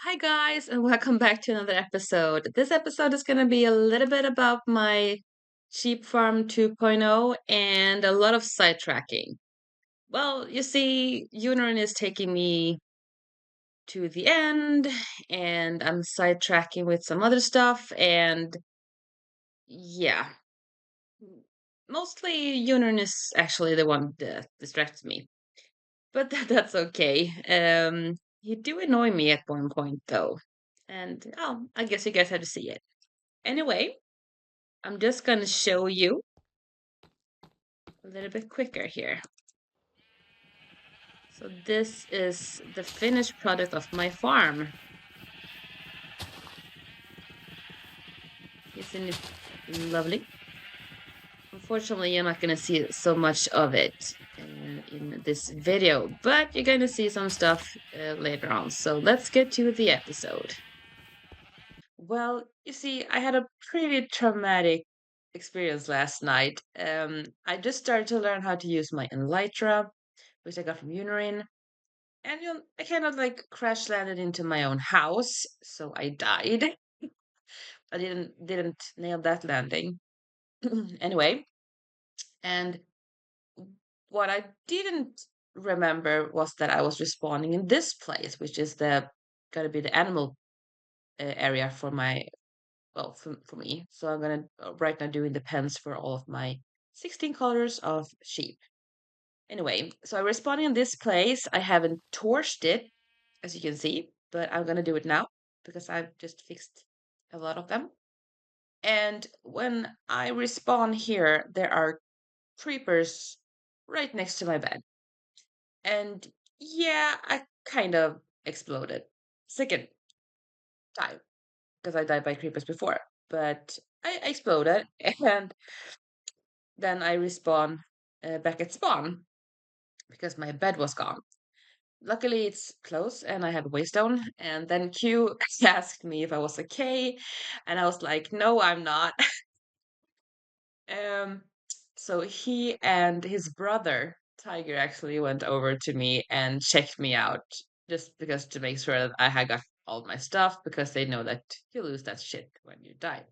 Hi, guys, and welcome back to another episode. This episode is going to be a little bit about my Sheep Farm 2.0 and a lot of sidetracking. Well, you see, Unerin is taking me to the end, and I'm sidetracking with some other stuff, and yeah, mostly Unerin is actually the one that distracts me, but that's okay. He do annoy me at one point, though, and oh, I guess you guys have to see it. Anyway, I'm just going to show you a little bit quicker here. So this is the finished product of my farm. Isn't it lovely? Unfortunately, you're not going to see so much of it in this video, but you're going to see some stuff later on. So let's get to the episode. Well, you see, I had a pretty traumatic experience last night. I just started to learn how to use my Elytra, which I got from Unerin. And I kind of like crash landed into my own house, so I died. I didn't nail that landing. Anyway, and what I didn't remember was that I was respawning in this place, which is the gonna be the animal area for my for me. So I'm gonna right now doing the pens for all of my 16 colors of sheep. Anyway, so I'm respawning in this place. I haven't torched it, as you can see, but I'm gonna do it now because I've just fixed a lot of them. And when I respawn here, there are creepers right next to my bed. And yeah, I kind of exploded. Second time, because I died by creepers before. But I exploded, and then I respawn back at spawn because my bed was gone. Luckily, it's close and I have Waystone. And then Q asked me if I was okay. And I was like, no, I'm not. um, so he and his brother, Tiger, actually went over to me and checked me out just because to make sure that I had got all my stuff because they know that you lose that shit when you die.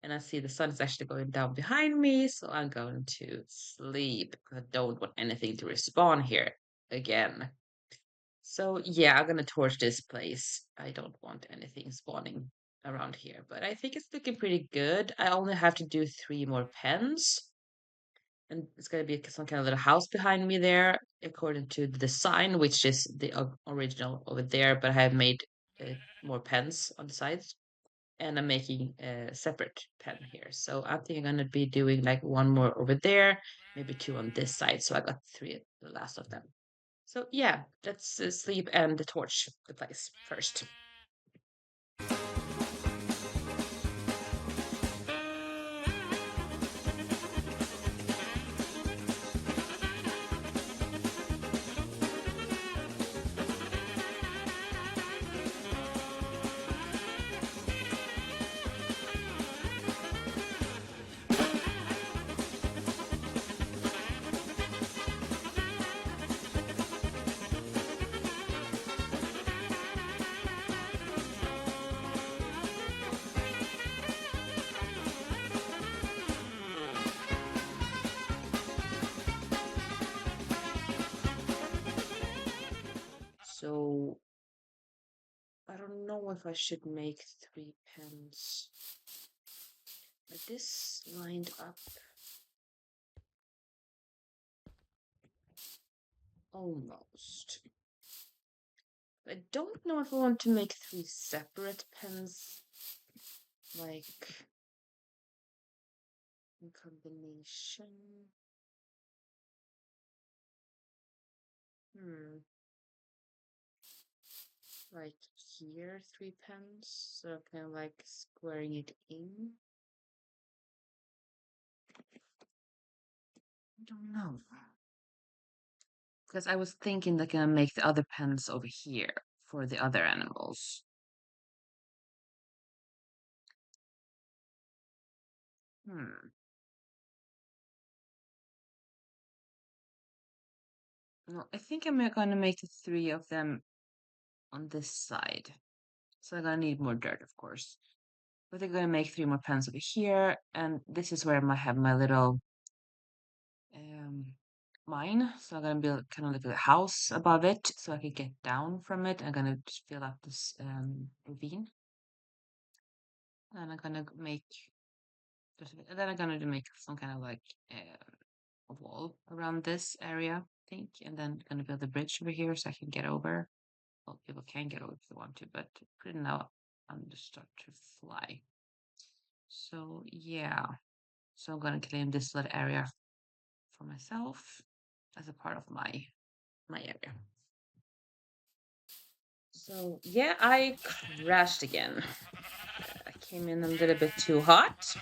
And I see the sun is actually going down behind me, so I'm going to sleep because I don't want anything to respawn here again. So yeah, I'm gonna torch this place. I don't want anything spawning around here, but I think it's looking pretty good. I only have to do 3 more pens, and it's gonna be some kind of little house behind me there, according to the design, which is the original over there. But I have made more pens on the sides, and I'm making a separate pen here. So I think I'm gonna be doing like 1 more over there, maybe 2 on this side. So I got 3, the last of them. So yeah, let's sleep and torch the place first. So I don't know if I should make 3 pens. But this lined up almost. I don't know if I want to make 3 separate pens, like in combination. Hmm. Like here, 3 pens, so kind of like squaring it in. I don't know. Because I was thinking they're gonna make the other pens over here for the other animals. Hmm. Well, I think I'm gonna make the 3 of them on this side. So I'm gonna need more dirt, of course. But I'm gonna make 3 more pens over here, and this is where I have my little mine. So I'm gonna build kind of like a house above it, so I can get down from it. I'm gonna just fill up this ravine, and I'm gonna make and then I'm gonna make some kind of like a wall around this area, I think, and then gonna build a bridge over here so I can get over. Well, people can get over if they want to, but pretty now I'm just start to fly. So yeah, so I'm gonna claim this little area for myself as a part of my area. So yeah, I crashed again. I came in a little bit too hot.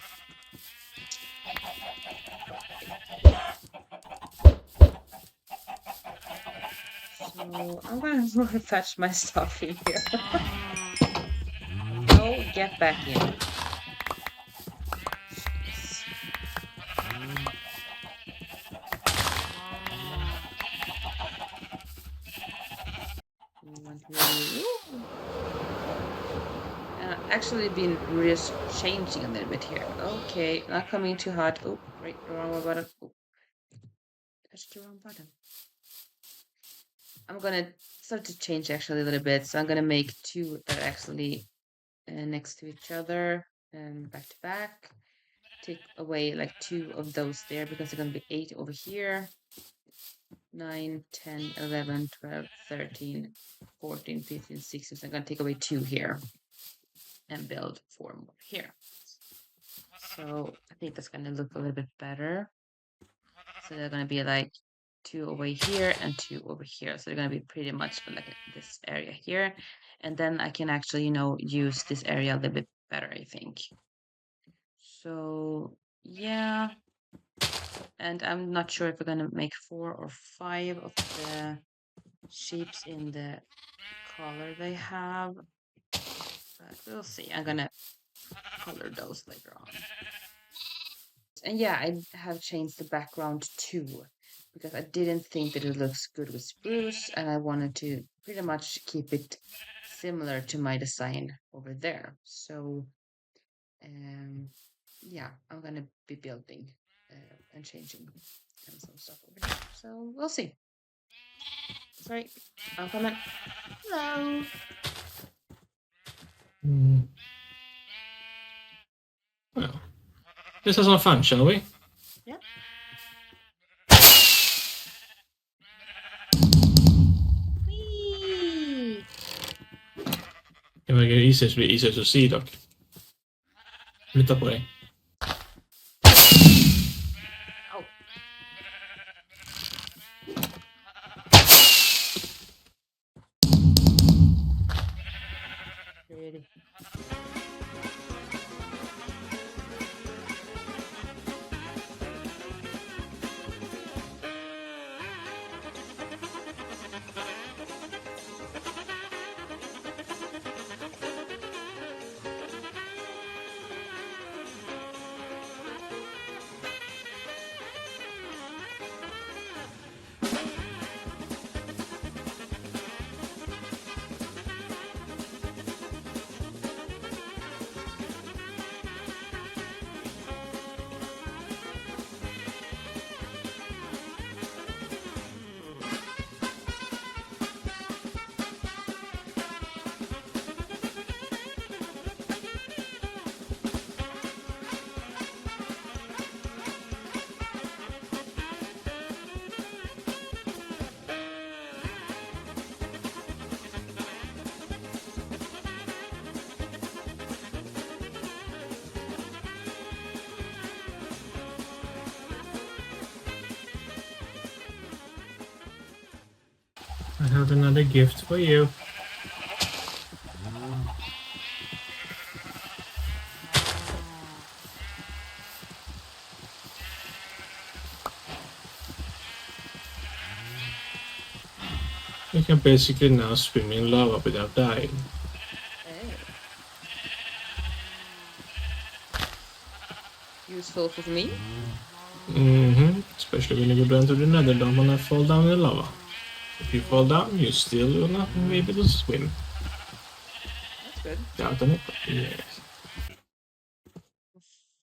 So I'm gonna go fetch my stuff in here. Oh, get back in. Actually been risk changing a little bit here. Okay, not coming too hot. Oh, right, the wrong button. Oh, touched the wrong button. I'm gonna start to change actually a little bit. So I'm gonna make 2 that are actually next to each other and back to back. Take away like 2 of those there because they're gonna be 8 over here. 9, 10, 11, 12, 13, 14, 15, 16. So I'm gonna take away 2 here and build 4 more here. So I think that's gonna look a little bit better. So they're gonna be like 2 over here and 2 over here. So they're gonna be pretty much like this area here. And then I can actually, use this area a little bit better, I think. So yeah. And I'm not sure if we're gonna make 4 or 5 of the shapes in the color they have. But we'll see. I'm gonna color those later on. And yeah, I have changed the background too, because I didn't think that it looks good with spruce, and I wanted to pretty much keep it similar to my design over there. So, yeah, I'm gonna be building and changing some stuff over here. So we'll see. Sorry, I'm coming. Hello. Well, let's have some fun, shall we? Yeah. Whee! Det verkar easier to see dock. Flytta på dig. Oh. Pretty. I have another gift for you. You can basically now swim in lava without dying. Useful for me? Especially when you go down to the nether dome and fall down in the lava. If you fall down, you still will not be able to swim. That's Good. Down to nickel. Yes.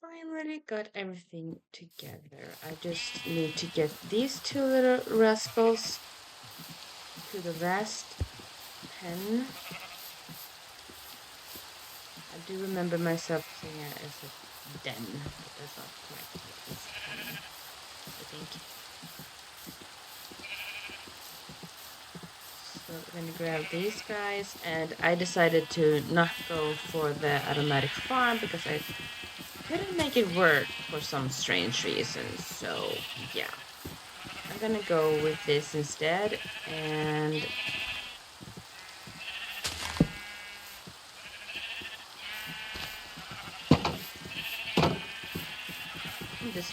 Finally got everything together. I just need to get these two little rascals to the last pen. I do remember myself saying it as a den, but that's not correct. It's pen, I think. So we're gonna grab these guys, and I decided to not go for the automatic farm because I couldn't make it work for some strange reasons. So yeah, I'm gonna go with this instead, and I'm just,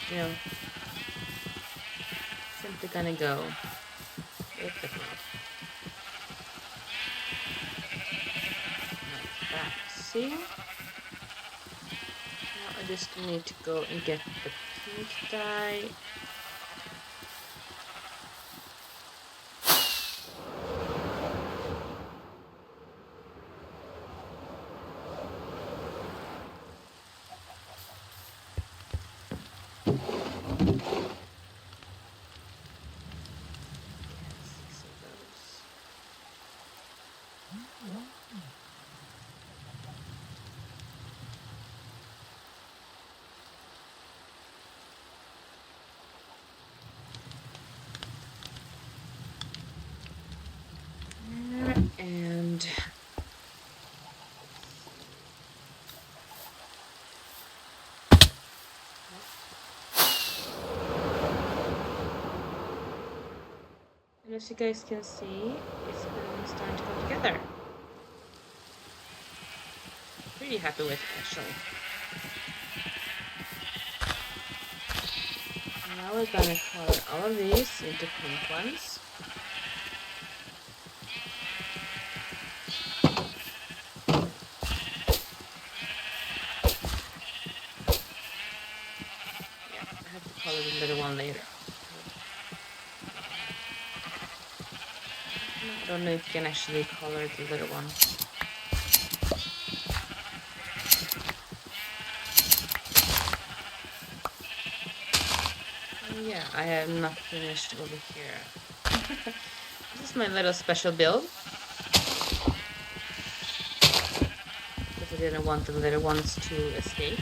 simply gonna go with the flow. Like that. See? Now I just need to go and get the pink dye. And as you guys can see, it's starting to come together. Pretty happy with it, actually. Now we're gonna color all of these into pink ones. Yeah, I have to color the little one later. I don't know if you can actually color the little one. Yeah, I have not finished over here. This is my little special build. Because I didn't want the little ones to escape.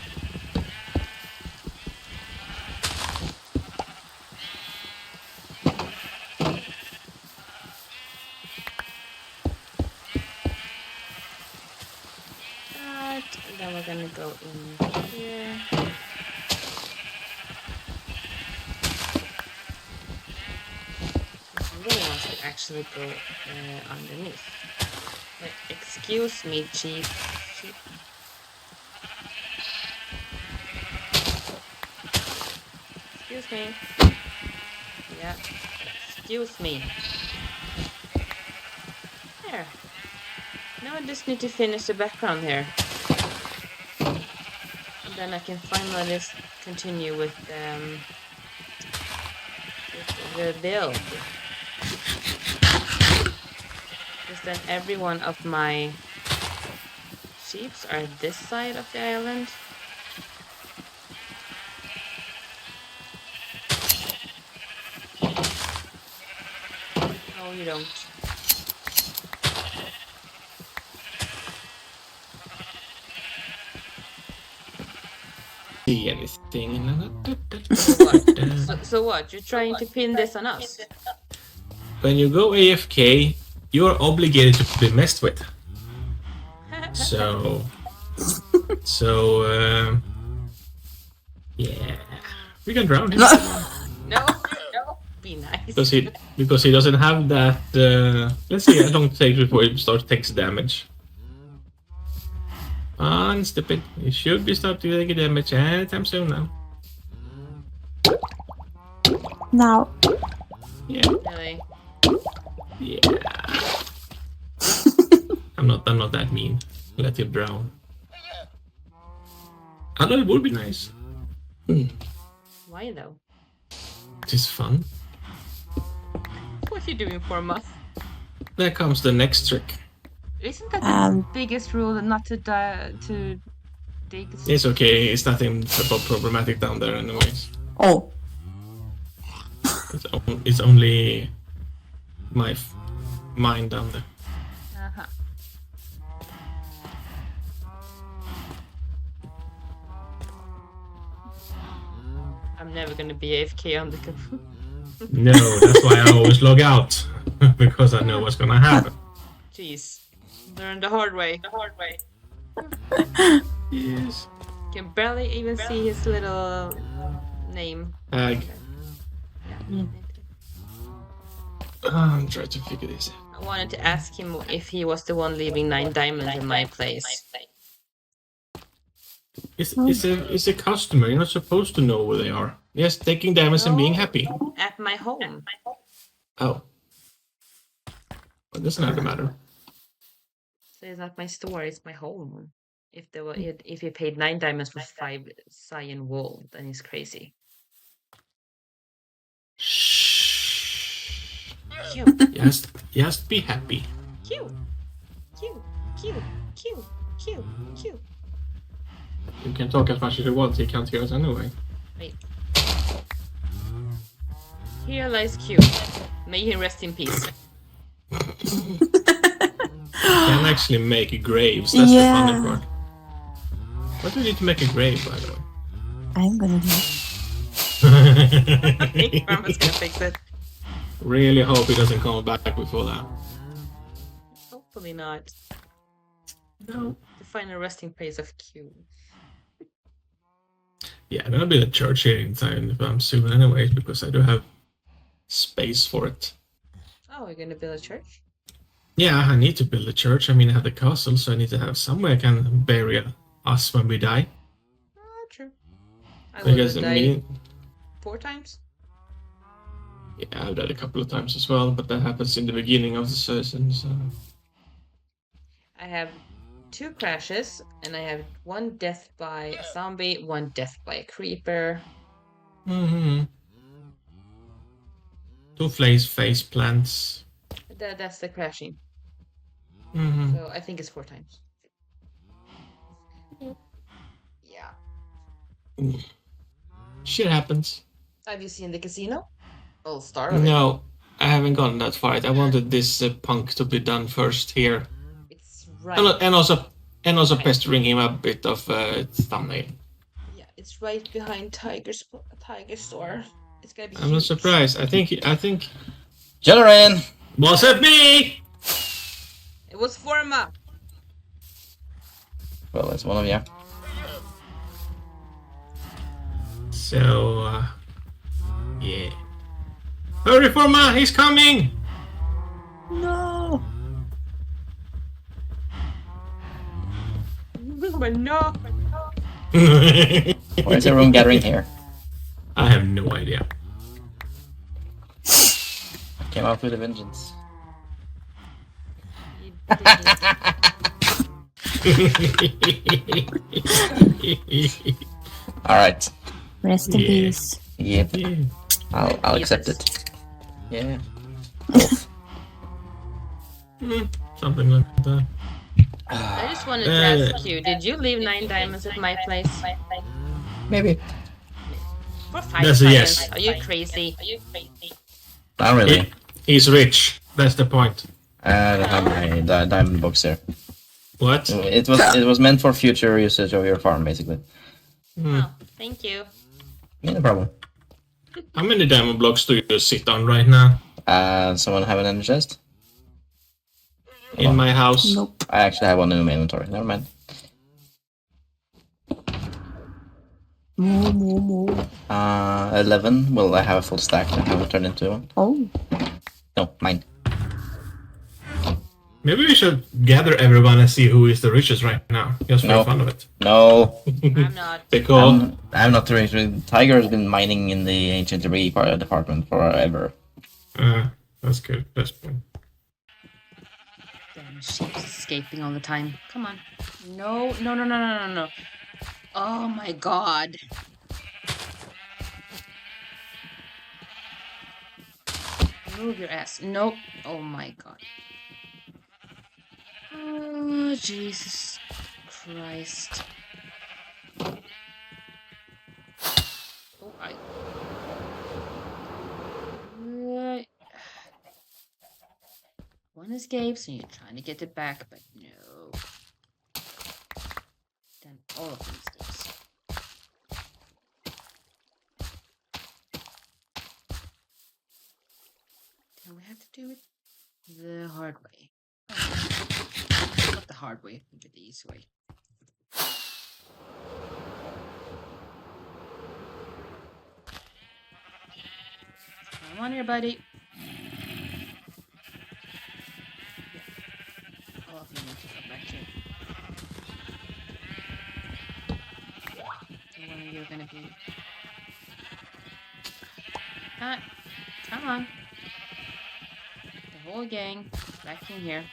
And then we're gonna go in here. The little ones could actually go underneath. But excuse me, Chief. Excuse me. Yeah. Excuse me. There. Now I just need to finish the background here. And then I can finally just continue with the build. Because then every one of my sheeps are this side of the island. No, you don't. See anything. So what? You're trying to pin this on us? When you go AFK, you're obligated to be messed with. So, yeah, we can drown him. No, be nice. Because he doesn't have that. Let's see how long it takes before he starts takes damage. Unstupid. He should be starting to take damage anytime soon now. Now. Yeah. Really? Yeah. I'm not that mean. Let him drown. Although it would be nice. Why though? It is fun. What are you doing for us? There comes the next trick. Isn't that the biggest rule not to dig? It's okay. It's nothing problematic down there, anyways. Oh. It's only mine down there. Uh-huh. I'm never gonna be AFK on the computer. No, that's why I always log out. Because I know what's gonna happen. Jeez. Learn the hard way. Yes. Can barely even see his little name. Ag. Yeah. I'm trying to figure this out. I wanted to ask him if he was the one leaving 9 diamonds in my place. It's a customer. You're not supposed to know where they are. Yes, taking diamonds and being happy. At my home. Oh. Well, that's not the matter. So it's not my store, it's my home. If he paid 9 diamonds for 5 cyan wool, then he's crazy. Shh. Cute. Just be happy. Cute. You can talk as much as you want, he can't hear us anyway. Wait. Here lies Q. May he rest in peace. Can actually make graves, that's the funny part. What do you need to make a grave, by the way? I'm gonna do it. I think Grandma's gonna fix it. Really hope he doesn't come back before that. Hopefully not. No. To find a resting place of Q. Yeah, I'm gonna build a church here in time soon anyways, because I do have space for it. Oh, you're gonna build a church? Yeah, I need to build a church. I mean, I have the castle, so I need to have somewhere I can bury us when we die. Oh, true. I Because will die 4 times? Yeah, I've died a couple of times as well, but that happens in the beginning of the season, so... I have 2 crashes, and I have 1 death by a zombie, 1 death by a creeper. Mm-hmm. 2 face plants. That's the crashing. Mm-hmm. So I think it's 4 times. Yeah. Shit happens. Have you seen the casino? Well, start of it. No, I haven't gone that far yet. I wanted this punk to be done first here. It's right. And also pestering him a bit of thumbnail. Yeah, it's right behind Tiger Store. It's gonna be. I'm not surprised. I think. Generin! Was it me? It was Forma. Well, it's one of you. So, yeah. Hurry, Forma! He's coming! No. But no. Where's everyone gathering here? I have no idea. Came out with a vengeance. Alright. Rest in peace. Yep. Yeah. I'll accept it. Yeah. Something like that. I just wanted to ask you, did you leave 9 diamonds at my place? Maybe. For 5 That's a diamonds? yes. Are you crazy? Not really. He's rich. That's the point. I don't have my diamond box there. What? It was meant for future usage of your farm, basically. Oh, thank you. Yeah, no problem. How many diamond blocks do you sit on right now? Someone have an energy chest? In my house? Nope. I actually have one in my inventory. Never mind. More. 11. Well, I have a full stack. I haven't turned into one. Oh. No, mine. Maybe we should gather everyone and see who is the richest right now, just for No. the fun of it. No. I'm not. Because I'm not rich. Tiger has been mining in the ancient debris department forever. that's good. That's good. Damn, sheep's escaping all the time. Come on. No. Oh my god. Move your ass. Nope. Oh my god. Oh, Jesus Christ. Oh, one escapes and you're trying to get it back, but no. Then all of them escapes. Then we have to do it the hard way. Oh, not the hard way, but the easy way. Come on here, buddy. Yeah. All of you need to come back here. And one of you are gonna be... Come on. The whole gang back in here.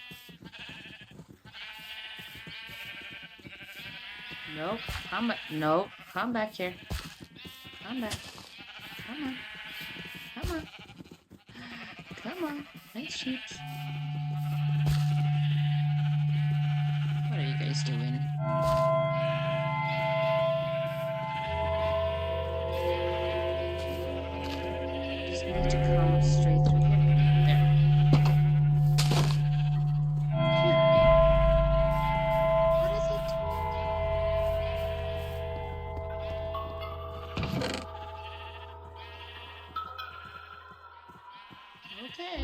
Nope. Come back. No. Come back here. Come back. Come on. Come on. Come on. Nice sheeps. What are you guys doing? Just need to come straight through here. There. Here. What is it? Okay.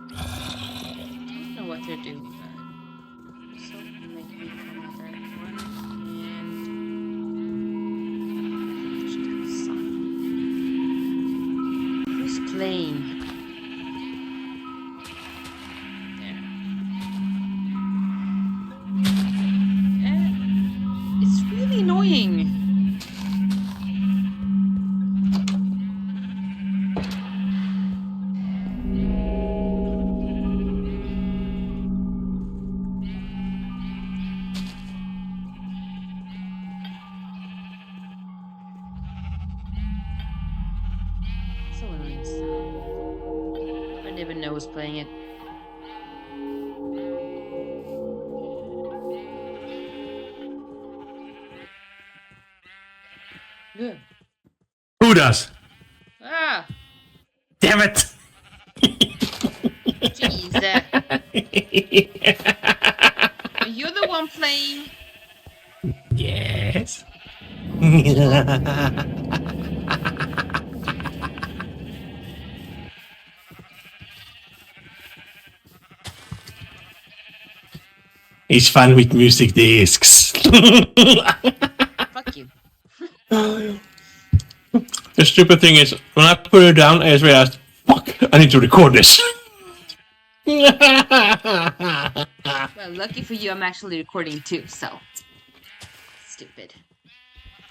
I don't know what they're doing, but so make me another one, and I think they should have a sign. Who's playing? There. It's really annoying. So annoying sound. I didn't even know who's playing it. Good. Who does? Ah! Damn it! Jeez. Are you the one playing? Yes. It's fun with music discs. Fuck you. The stupid thing is, when I put it down, I just realized, fuck, I need to record this. Well, lucky for you, I'm actually recording too, so. Stupid.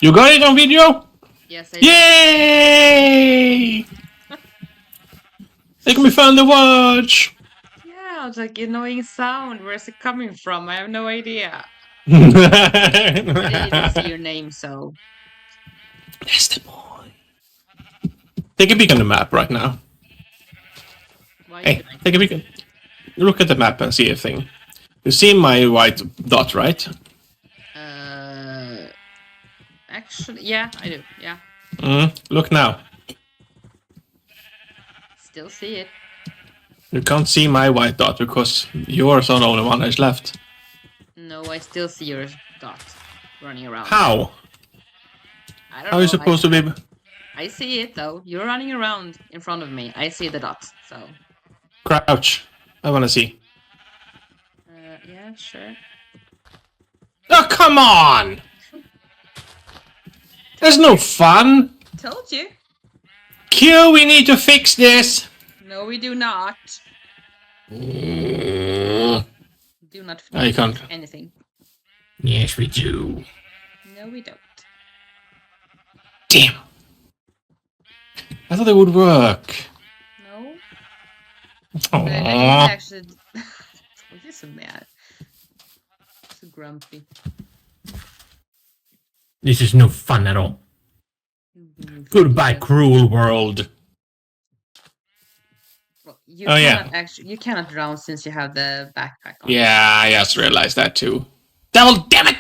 You got it on video? Yes, I did. Yay! It can be fun to watch. Yeah, it's like annoying sound. Where's it coming from? I have no idea. I didn't even see your name, so. That's the boy. Take a peek on the map right now. Why Hey, take a peek. Look at the map and see a thing. You see my white dot, right? Actually, yeah, I do. Yeah, Look now. still see it. You can't see my white dot because yours are the only one that's left. No, I still see your dot running around. How? I don't How know. are you supposed to be? I see it though. You're running around in front of me. I see the dot. So. Crouch. I wanna see. Yeah, sure. Oh, come on! There's no fun! Told you. Q, we need to fix this! No, we do not. Mm. Do not No, you can't. anything. Yes, we do. No, we don't. Damn. I thought it would work. No. Aww. Actually, you're so mad. So grumpy. This is no fun at all. Goodbye, cruel world. Well, you Oh, yeah. cannot actually you cannot drown since you have the backpack on. Yeah, I just realized that too. Devil, damn it!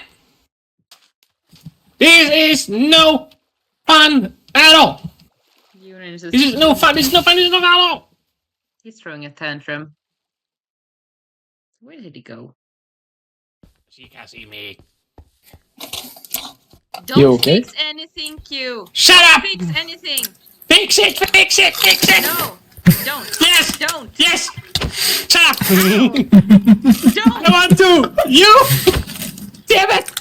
This is no fun at all. This This is no fun. This is no fun. This is no fun at all. He's throwing a tantrum. Where did he go? She can see me. Don't You okay? fix anything, Q. Shut Don't up! fix anything. Fix it! Fix it! Fix it! No, don't. Yes! Don't. Yes! Shut up! Don't. I want to! You! Damn it!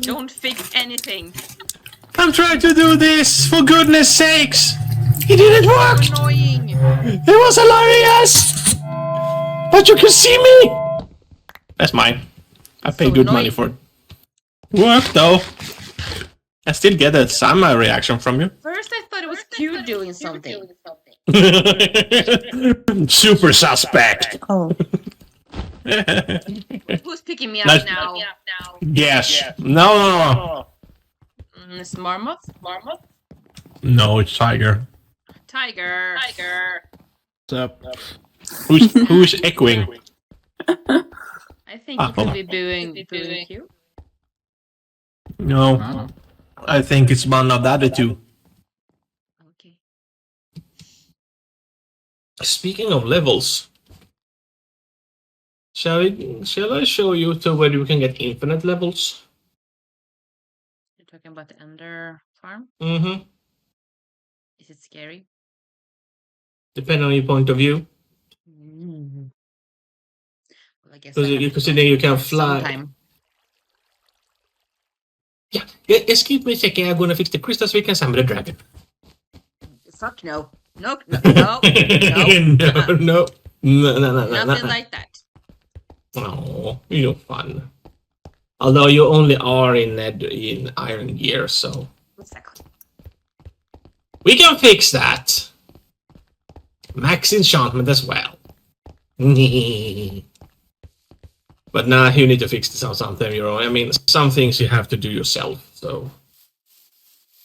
Don't fix anything. I'm trying to do this, for goodness sakes! It didn't work! Annoying. It was hilarious! But you can see me! That's mine. I paid So good money annoying. for it. Worked though. I still get a summer reaction from you. First, I thought it was Q doing something. Super suspect. Oh, Who's picking me up Nice. now? Yes. No. It's Marmoth? No, it's Tiger. Tiger. What's up? Who's echoing? I think you could be booing Q. No. I think it's one of the other two. Okay. Speaking of levels, shall I show you to where you can get infinite levels? You're talking about the Ender farm? Mm-hmm. Is it scary? Depending on your point of view. Mm. Well, I guess Because then you can fly. sometime. Yeah, excuse me a second, I'm gonna fix the crystal so we can summon the dragon. Fuck no. No. No. No. Nothing like that. Oh, you're fun. Although you only are in Iron Gear, so Exactly. we can fix that. Max enchantment as well. But now you need to fix this on something your own. I mean, some things you have to do yourself, so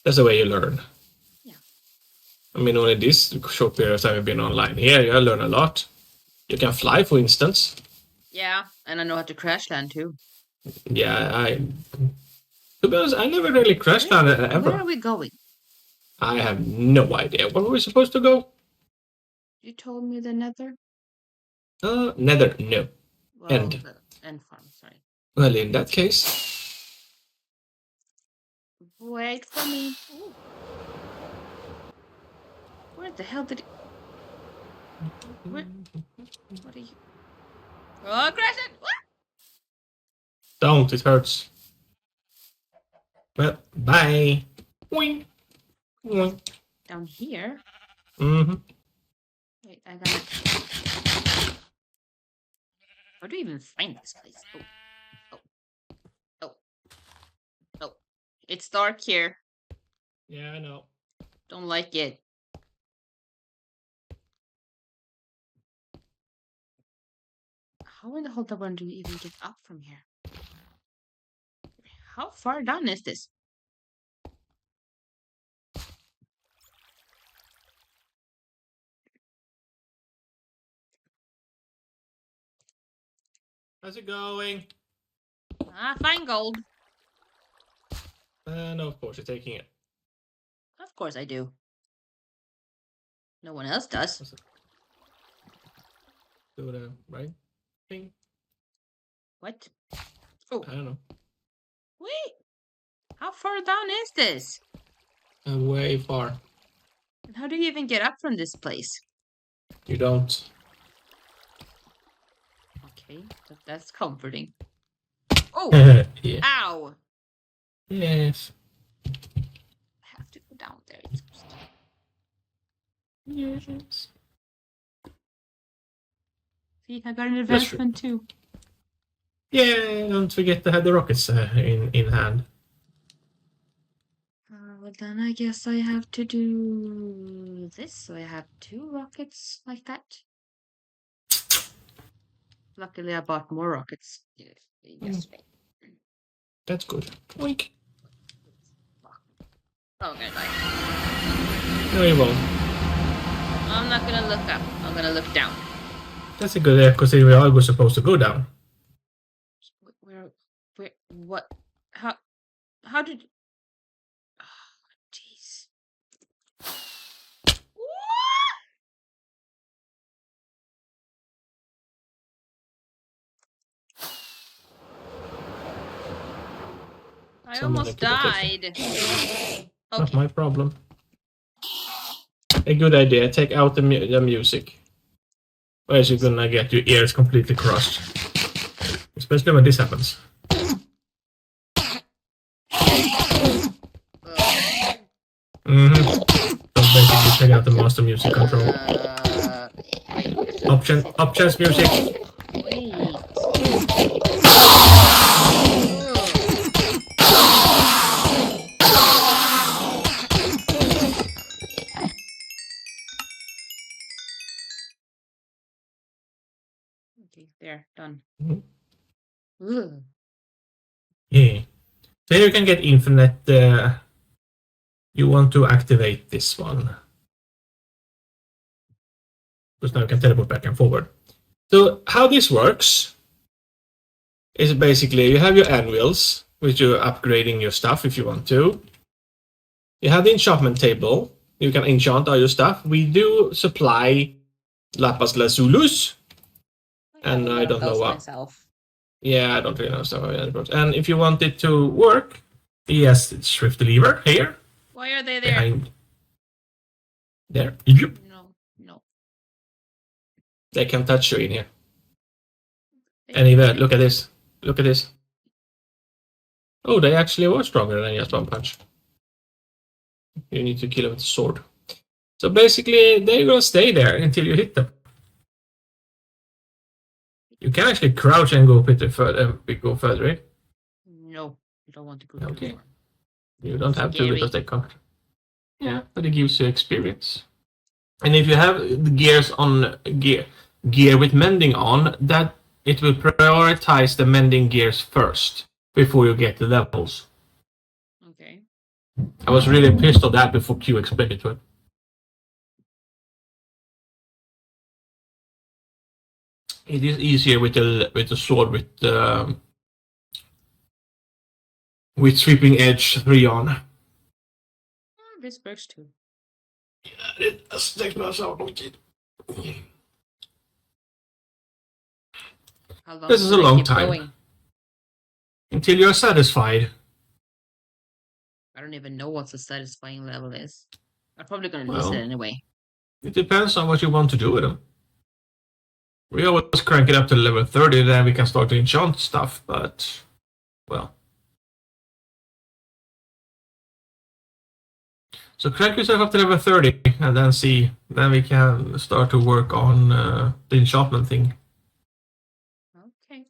that's the way you learn. Yeah. I mean, only this short period of time I've been online here, you learn a lot. You can fly, for instance. Yeah, and I know how to crash land too. Yeah, to be honest, I never really crash landed ever. Where are we going? I have no idea. Where were we supposed to go? You told me the Nether. Nether, no. Well, End. the end farm. Sorry. Well, in that case, Wait for me. Ooh. Where the hell did it? What are you? Oh, crash it! What? don't, it hurts. Well, bye. Wing. Wing. Down here? Mm-hmm. Wait, I gotta. How do you even find this place? Oh. It's dark here. Yeah, I know. Don't like it. How in the whole world do you even get up from here? How far down is this? How's it going? Fine gold. No, of course, you're taking it. Of course I do. No one else does. Do the right thing. What? Oh, I don't know. wait. How far down is this? Way far. And how do you even get up from this place? You don't. Okay, that's comforting. Oh, Yeah. ow. Yes. I have to go down there. Yes. See, I got an That's true. advancement too. Yeah, don't forget to have the rockets in hand. Well, then I guess I have to do this. So I have 2 rockets like that. Luckily, I bought more rockets yesterday. That's good. Oink. Oh, I'm gonna die. No, you won't. I'm not gonna look up. I'm gonna look down. That's a good idea, because we are always supposed to go down. Where, what? How did? Oh, jeez. I Someone almost keep died. Not Okay. my problem. A good idea. Take out the music. Or else you're gonna get your ears completely crushed. Especially when this happens. Mm-hmm. So basically take out the master music control. Options music. Wait. Okay, there, done. Ugh. Yeah. So here you can get infinite. You want to activate this one. Because now you can teleport back and forward. So how this works is basically you have your anvils, which you're upgrading your stuff if you want to. You have the enchantment table. You can enchant all your stuff. We do supply lapis lazulus. And I don't know what. Myself. Yeah, I don't really know stuff. And if you want it to work, yes, it's shift the lever here. Why are they there? Behind. There. Yep. No. They can touch you in here. And even look at this. Look at this. Oh, they actually were stronger than just one punch. You need to kill them with a sword. So basically, they're gonna stay there until you hit them. You can actually crouch and go a bit further. Go further in. No, you don't want to go Okay. too far. You don't have to Scary. because they can't. Yeah, but it gives you experience. And if you have the gears on gear with mending on, that it will prioritize the mending gears first before you get the levels. Okay. I was really pissed on that before Q explained it to him. It is easier with the sword with sweeping edge 3 on. Oh, this works too. Det takes me så lång tid. How long This is do a I long keep time. going? Until you're satisfied. I don't even know what the satisfying level is. I'm probably gonna Well, lose it anyway. It depends on what you want to do with them. We always crank it up to level 30, then we can start to enchant stuff, but, well. So crank yourself up to level 30, and then see, then we can start to work on the enchantment thing. Okay.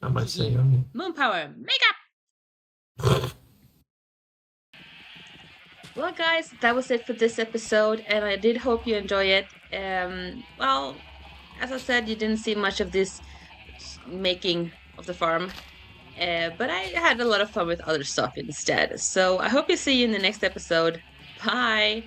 I might say. Moon power, makeup! Well, guys, that was it for this episode, and I did hope you enjoy it. Well, as I said, you didn't see much of this making of the farm, but I had a lot of fun with other stuff instead. So I hope you see you in the next episode. Bye!